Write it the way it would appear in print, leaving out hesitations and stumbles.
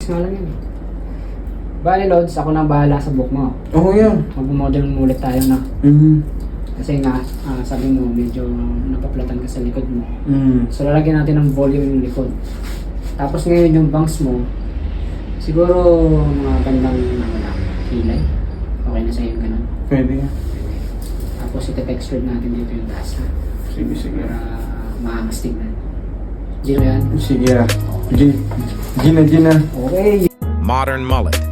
Nga lang yun. Bali, Lods, ako nang bahala sa book mo. Oo, yan. Mag-model ulit tayo na. Kasi nga, sabi mo, medyo napaplatan ka sa likod mo. So, lalagyan natin ng volume yung likod. Tapos ngayon yung bangs mo, siguro mga bandang hilay. Okay na sa'yo yung ganun. Pwede yan. Tapos ite-texture natin dito yung taas na. Sige, sige. Para maangas tignan. Gino yan? Sige, ah. Gina. Okay. Modern Mullet.